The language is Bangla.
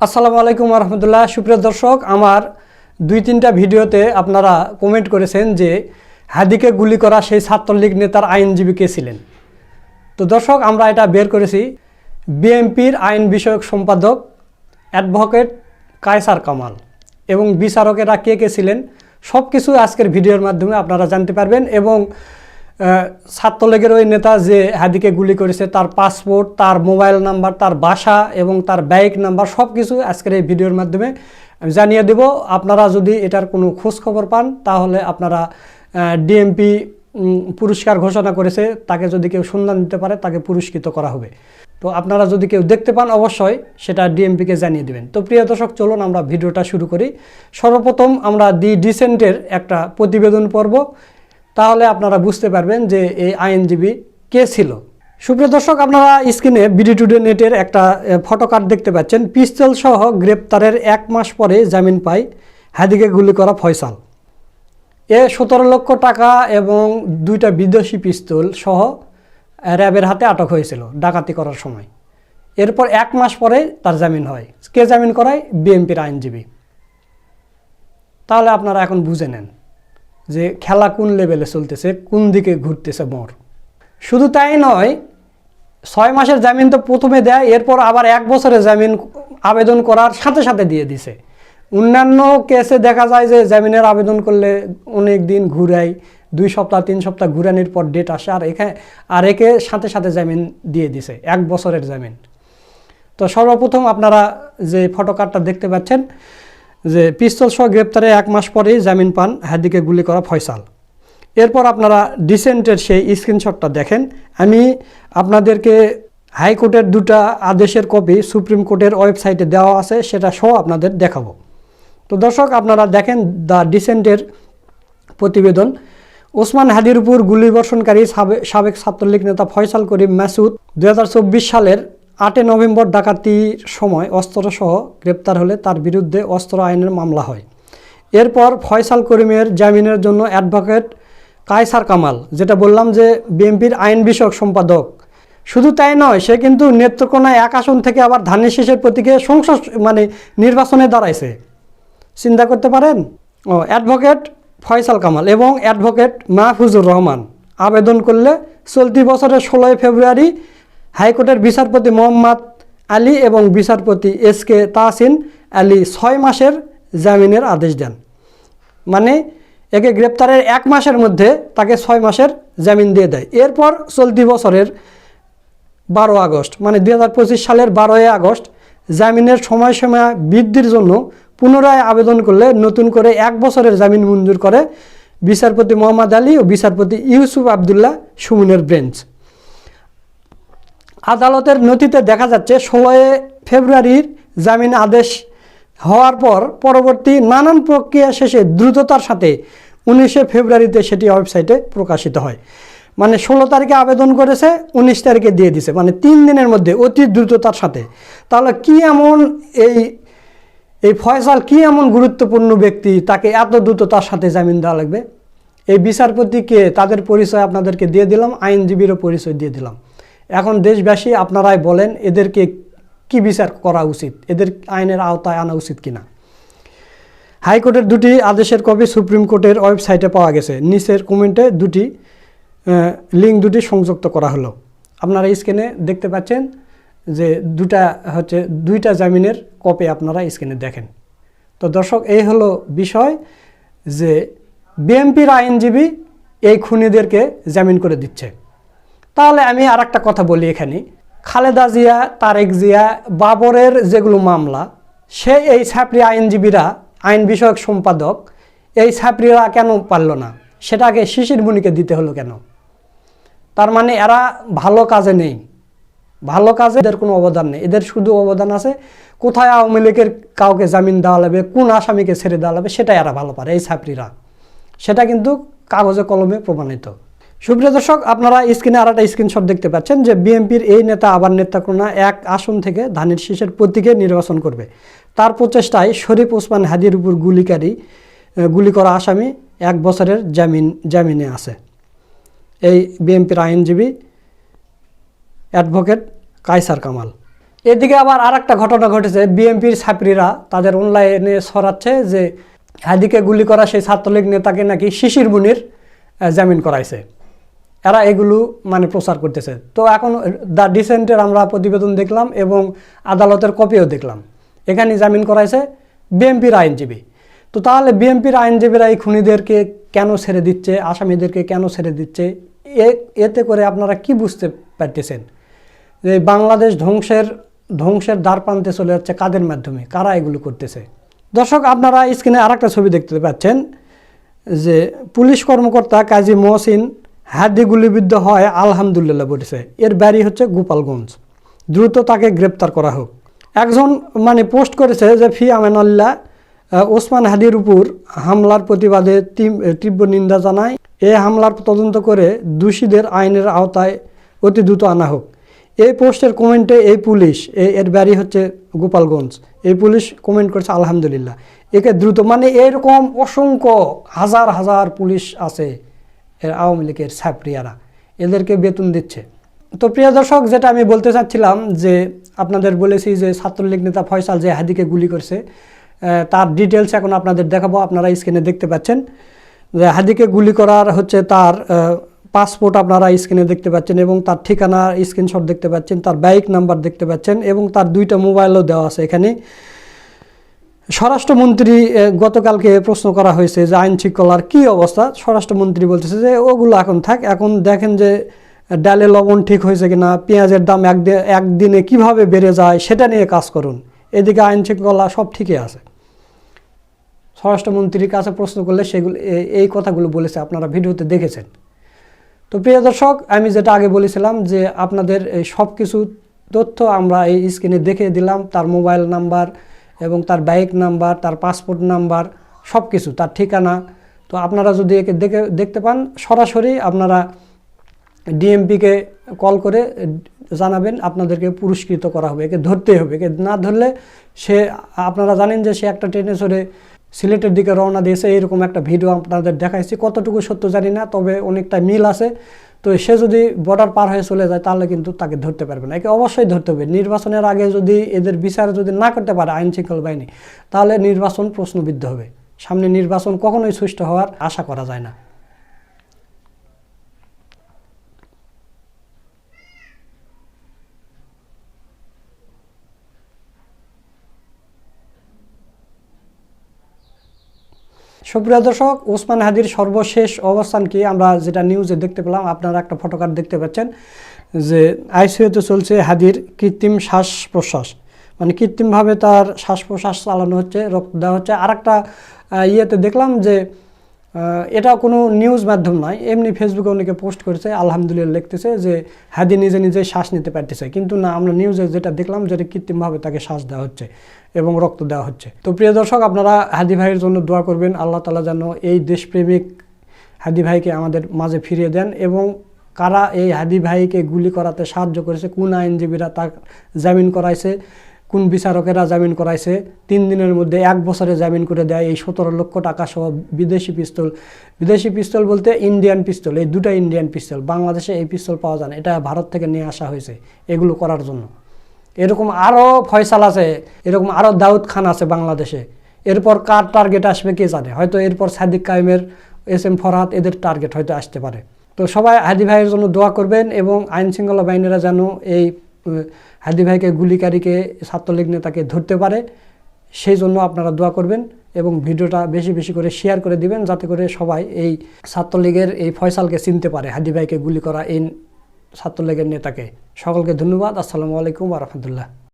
আসসালামু আলাইকুম রহমতুল্লাহ। সুপ্রিয় দর্শক, আমার 2-3টা ভিডিওতে আপনারা কমেন্ট করেছেন যে হাদিকে গুলি করা সেই ছাত্রলীগ নেতার আইনজীবী কে ছিলেন। তো দর্শক, আমরা এটা বের করেছি। বিএনপির আইন বিষয়ক সম্পাদক অ্যাডভোকেট কায়সার কামাল এবং বিচারকেরা কে কে ছিলেন সব কিছু আজকের ভিডিওর মাধ্যমে আপনারা জানতে পারবেন। এবং ছাত্রলীগের ওই নেতা যে হাদিকে গুলি করেছে তার পাসপোর্ট, তার মোবাইল নাম্বার, তার বাসা এবং তার বাইক নাম্বার সব কিছু আজকের এই ভিডিওর মাধ্যমে জানিয়ে দেব। আপনারা যদি এটার কোনো খোঁজ খবর পান তাহলে আপনারা ডিএমপি পুরস্কার ঘোষণা করেছে, তাকে যদি কেউ সন্ধান দিতে পারে তাকে পুরস্কৃত করা হবে। তো আপনারা যদি কেউ দেখতে পান অবশ্যই সেটা ডিএমপিকে জানিয়ে দেবেন। তো প্রিয় দর্শক, চলুন আমরা ভিডিওটা শুরু করি। সর্বপ্রথম আমরা দি ডিসেন্টের একটা প্রতিবেদন পড়ব, তাহলে আপনারা বুঝতে পারবেন যে এই আইনজীবী কে ছিল। সুপ্রিয় দর্শক, আপনারা স্ক্রিনে বিডি টুডে নেটের একটা ফটো কার্ড দেখতে পাচ্ছেন। পিস্তল সহ গ্রেপ্তারের 1 মাস পরে জামিন পায় হাদিকে গুলি করা ফয়সাল। 17 লক্ষ টাকা এবং 2টা বিদেশি পিস্তল সহ র্যাবের হাতে আটক হয়েছিল ডাকাতি করার সময়। এরপর 1 মাস পরে তার জামিন হয়। কে জামিন করায়? বিএনপির আইনজীবী। তাহলে আপনারা এখন বুঝে নেন যে খেলা কোন লেভেলে চলতেছে, কোন দিকে ঘুরতেছে মোড়। শুধু তাই নয়, 6 মাসের জামিন তো প্রথমে দেয়, এরপর আবার 1 বছরের জামিন আবেদন করার সাথে সাথে দিয়ে দিছে। অন্যান্য কেসে দেখা যায় যে জামিনের আবেদন করলে অনেক দিন ঘুরাই, 2 সপ্তাহ 3 সপ্তাহ ঘুরানির পর ডেট আসে, আর একে সাথে সাথে জামিন দিয়ে দিছে, 1 বছরের জামিন। তো সর্বপ্রথম আপনারা যে ফটো কার্ডটা দেখতে পাচ্ছেন যে পিস্তল সহ গ্রেপ্তারে 1 মাস পরেই জামিন পান হাদিকে গুলি করা ফয়সাল। এরপর আপনারা ডিসেন্টের সেই স্ক্রিনশটটা দেখেন। আমি আপনাদেরকে হাইকোর্টের 2টা আদেশের কপি সুপ্রিম কোর্টের ওয়েবসাইটে দেওয়া আছে, সেটা সহ আপনাদের দেখাবো। তো দর্শক, আপনারা দেখেন দ্য ডিসেন্টের প্রতিবেদন। ওসমান হাদির উপর গুলিবর্ষণকারী সাবেক ছাত্রলীগ নেতা ফয়সাল করিম মাসুদ 2024 সালের 8 নভেম্বর ডাকাতির সময় অস্ত্রসহ গ্রেপ্তার হলে তার বিরুদ্ধে অস্ত্র আইনের মামলা হয়। এরপর ফয়সাল করিমের জামিনের জন্য অ্যাডভোকেট কায়সার কামাল, যেটা বললাম যে বিএনপির আইন বিষয়ক সম্পাদক, শুধু তাই নয়, সে কিন্তু নেত্রকোনা 1 আসন থেকে আবার ধানের শীষের প্রতীকে সংসদ নির্বাচনে দাঁড়াইছে। চিন্তা করতে পারেন। অ্যাডভোকেট ফয়সাল কামাল এবং অ্যাডভোকেট মাহফুজুর রহমান আবেদন করলে চলতি বছরের 16 ফেব্রুয়ারি হাইকোর্টের বিচারপতি মোহাম্মদ আলী এবং বিচারপতি SK তাহসিন আলী 6 মাসের জামিনের আদেশ দেন। মানে একে গ্রেপ্তারের 1 মাসের মধ্যে তাকে 6 মাসের জামিন দিয়ে দেয়। এরপর চলতি বছরের 12 আগস্ট, মানে 2025 সালের 12 আগস্ট জামিনের সময়সীমা বৃদ্ধির জন্য পুনরায় আবেদন করলে নতুন করে 1 বছরের জামিন মঞ্জুর করে বিচারপতি মোহাম্মদ আলী ও বিচারপতি ইউসুফ আবদুল্লাহ সুমনের বেঞ্চ। আদালতের নথিতে দেখা যাচ্ছে 16 ফেব্রুয়ারির জামিন আদেশ হওয়ার পর পরবর্তী নানান প্রক্রিয়া শেষে দ্রুততার সাথে 19 ফেব্রুয়ারিতে সেটি ওয়েবসাইটে প্রকাশিত হয়। মানে 16 তারিখে আবেদন করেছে, 19 তারিখে দিয়ে দিছে, মানে 3 দিনের মধ্যে, অতি দ্রুততার সাথে। তাহলে কি এমন এই ফয়সাল কি এমন গুরুত্বপূর্ণ ব্যক্তি, তাকে এত দ্রুততার সাথে জামিন দেওয়া লাগবে? এই বিচারপতিকে, তাদের পরিচয় আপনাদেরকে দিয়ে দিলাম, আইনজীবীরও পরিচয় দিয়ে দিলাম। এখন দেশবাসী আপনারাই বলেন এদেরকে কি বিচার করা উচিত, এদের আইনের আওতায় আনা উচিত কিনা। হাইকোর্টের 2টি আদেশের কপি সুপ্রিম কোর্টের ওয়েবসাইটে পাওয়া গেছে। নিচের কমেন্টে লিঙ্ক 2টি সংযুক্ত করা হলো। আপনারা স্ক্রিনে দেখতে পাচ্ছেন যে 2টা জামিনের কপি আপনারা স্ক্রিনে দেখেন। তো দর্শক, এই হলো বিষয় যে বিএনপির আইনজীবী এই খুনিদেরকে জামিন করে দিচ্ছে। তাহলে আমি আর একটা কথা বলি এখানে, খালেদা জিয়া, তারেক জিয়া, বাবরের যেগুলো মামলা, এই ছাত্রী আইনজীবীরা, আইন বিষয়ক সম্পাদক, এই ছাত্রীরা কেন পারল না? সেটাকে শিশির মণিকে দিতে হলো কেন? তার মানে এরা ভালো কাজে নেই, ভালো কাজে এদের কোনো অবদান নেই। এদের শুধু অবদান আছে কোথায় আওয়ামী লীগের কাউকে জামিন দেওয়া লাগবে, কোন আসামিকে ছেড়ে দেওয়া লাগবে, সেটাই এরা ভালো পারে এই ছাত্রীরা। সেটা কিন্তু কাগজে কলমে প্রমাণিত। সুপ্রিয় দর্শক, আপনারা স্ক্রিনে আর একটা স্ক্রিনশট দেখতে পাচ্ছেন যে বিএনপির এই নেতা আবার নেত্রকোনা 1 আসন থেকে ধানের শীষের প্রতীকে নির্বাচন করবে। তার প্রচেষ্টায় শরীফ ওসমান হাদির উপর গুলি করা আসামি 1 বছরের জামিনে আছে। এই বিএনপির আইনজীবী অ্যাডভোকেট কায়সার কামাল। এদিকে আবার আরেকটা ঘটনা ঘটেছে, বিএনপির ছাত্রীরা তাদের অনলাইনে ছড়াচ্ছে যে হাদিকে গুলি করা সেই ছাত্রলীগ নেতাকে নাকি শিশির মুনির জামিন করাইছে। এরা এগুলো মানে প্রচার করতেছে। তো এখন দ্য ডিসেন্টের আমরা প্রতিবেদন দেখলাম এবং আদালতের কপিও দেখলাম, এখানে জামিন করাইছে বিএনপির আইনজীবী। তো তাহলে বিএনপির আইনজীবীরা এই খুনিদেরকে কেন ছেড়ে দিচ্ছে, আসামিদেরকে কেন ছেড়ে দিচ্ছে? এতে করে আপনারা কি বুঝতে পারতেছেন যে বাংলাদেশ ধ্বংসের দ্বার প্রান্তে চলে যাচ্ছে কাদের মাধ্যমে, কারা এগুলো করতেছে? দর্শক, আপনারা স্ক্রিনে আরেকটা ছবি দেখতে পাচ্ছেন যে পুলিশ কর্মকর্তা কাজী মহসিন হাদি গুলিবিদ্ধ হয় আলহামদুলিল্লাহ বলেছে। এর বাড়ি হচ্ছে গোপালগঞ্জ, দ্রুত তাকে গ্রেপ্তার করা হোক। একজন মানে পোস্ট করেছে যে ফি আমানুল্লাহ, ওসমান হাদির উপর হামলার প্রতিবাদে তীব্র নিন্দা জানায়। এই হামলার তদন্ত করে দোষীদের আইনের আওতায় অতি দ্রুত আনা হোক। এই পোস্টের কমেন্টে এই পুলিশ, এর বাড়ি হচ্ছে গোপালগঞ্জ, এই পুলিশ কমেন্ট করেছে আলহামদুলিল্লাহ, একে দ্রুত, মানে এরকম অসংখ্য হাজার হাজার পুলিশ আছে এর আওয়ামী লীগের ছাত্রীরা, এদেরকে বেতন দিচ্ছে। তো প্রিয় দর্শক, যেটা আমি বলতে চাচ্ছিলাম যে আপনাদের বলেছি যে ছাত্রলীগ নেতা ফয়সাল যে হাদিকে গুলি করছে তার ডিটেলস এখন আপনাদের দেখাবো। আপনারা স্ক্রিনে দেখতে পাচ্ছেন যে হাদিকে গুলি করার হচ্ছে তার পাসপোর্ট আপনারা স্ক্রিনে দেখতে পাচ্ছেন এবং তার ঠিকানা স্ক্রিনশট দেখতে পাচ্ছেন, তার বাইক নাম্বার দেখতে পাচ্ছেন এবং তার 2টা মোবাইলও দেওয়া আছে এখানে। স্বরাষ্ট্রমন্ত্রী গতকালকে প্রশ্ন করা হয়েছে যে আইন শৃঙ্খলার কী অবস্থা। স্বরাষ্ট্রমন্ত্রী বলতেছে যে ওগুলো এখন থাক, এখন দেখেন যে ডালে লবণ ঠিক হয়েছে কিনা, পেঁয়াজের দাম একদিনে কিভাবে বেড়ে যায় সেটা নিয়ে কাজ করুন। এদিকে আইন শৃঙ্খলা সব ঠিকই আছে। স্বরাষ্ট্রমন্ত্রীর কাছে প্রশ্ন করলে সেগুলো এই কথাগুলো বলেছে, আপনারা ভিডিওতে দেখেছেন। তো প্রিয় দর্শক, আমি যেটা আগে বলেছিলাম যে আপনাদের এই সব কিছু তথ্য আমরা এই স্ক্রিনে দেখে দিলাম, তার মোবাইল নাম্বার এবং তার বাইক নাম্বার, তার পাসপোর্ট নাম্বার, সব কিছু, তার ঠিকানা। তো আপনারা যদি একে দেখতে পান সরাসরি আপনারা ডিএমপিকে কল করে জানাবেন, আপনাদেরকে পুরস্কৃত করা হবে। একে ধরতেই হবে, একে না ধরলে সে, আপনারা জানেন যে সে একটা ট্রেনে চড়ে সিলেটের দিকে রওনা দিয়েছে, এইরকম একটা ভিডিও আপনাদের দেখাইছি। কতটুকু সত্য জানি না, তবে অনেকটা মিল আছে। তো সে যদি বর্ডার পার হয়ে চলে যায় তাহলে কিন্তু তাকে ধরতে পারবে না, একে অবশ্যই ধরতে হবে। নির্বাচনের আগে যদি এদের বিচার যদি না করতে পারে আইন শৃঙ্খলা বাহিনী, তাহলে নির্বাচন প্রশ্নবিদ্ধ হবে। সামনে নির্বাচন কখনোই সুষ্ঠু হওয়ার আশা করা যায় না। সুপ্রিয় দর্শক, ওসমান হাদির সর্বশেষ অবস্থান কি আমরা যেটা নিউজে দেখতে পেলাম, আপনারা একটা ফটোকার্ড দেখতে পাচ্ছেন যে আইসিইউতে চলছে হাদির কৃত্রিম শ্বাস প্রশ্বাস, মানে কৃত্রিমভাবে তার শ্বাস প্রশ্বাস চালানো হচ্ছে, রক্ত দেওয়া হচ্ছে। আর একটা ইয়েতে দেখলাম যে এটা কোনো নিউজ মাধ্যম নয়, এমনি ফেসবুকে অনেকে পোস্ট করেছে, আলহামদুলিল্লাহ লিখতেছে যে হাদি নিজে নিজে শ্বাস নিতে পারতেছে, কিন্তু না, আমরা নিউজে যেটা দেখলাম যেটা কৃত্রিমভাবে তাকে শ্বাস দেওয়া হচ্ছে এবং রক্ত দেওয়া হচ্ছে। তো প্রিয় দর্শক, আপনারা হাদি ভাইয়ের জন্য দোয়া করবেন, আল্লাহ তাআলা যেন এই দেশপ্রেমিক হাদি ভাইকে আমাদের মাঝে ফিরিয়ে দেন। এবং কারা এই হাদি ভাইকে গুলি করাতে সাহায্য করেছে, কোন আইনজীবীরা তার জামিন করাইছে, কোন বিচারকেরা জামিন করাইছে, 3 দিনের মধ্যে 1 বছরে জামিন করে দেয় এই 17 লক্ষ টাকা সহ বিদেশি পিস্তল বলতে ইন্ডিয়ান পিস্তল, এই 2টা ইন্ডিয়ান পিস্তল, বাংলাদেশে এই পিস্তল পাওয়া যায় না, এটা ভারত থেকে নিয়ে আসা হয়েছে এগুলো করার জন্য। এরকম আরও ফয়সাল আছে, এরকম আরও দাউদ খান আছে বাংলাদেশে। এরপর কার টার্গেট আসবে কে জানে, হয়তো এরপর সাদিক কায়েমের, SM ফরহাদ, এদের টার্গেট হয়তো আসতে পারে। তো সবাই হাদি ভাইয়ের জন্য দোয়া করবেন এবং আইন শৃঙ্খলা বাহিনীরা যেন এই হাদি ভাইকে, গুলিকারীকে, ছাত্রলীগ নেতাকে ধরতে পারে, সেই জন্য আপনারা দোয়া করবেন এবং ভিডিওটা বেশি বেশি করে শেয়ার করে দিবেন, যাতে করে সবাই এই ছাত্রলীগের এই ফয়সালকে চিনতে পারে, হাদি ভাইকে গুলি করা এই ছাত্রলীগের নেতাকে। সকলকে ধন্যবাদ। আসসালামু আলাইকুম ওয়া রাহমাতুল্লাহ।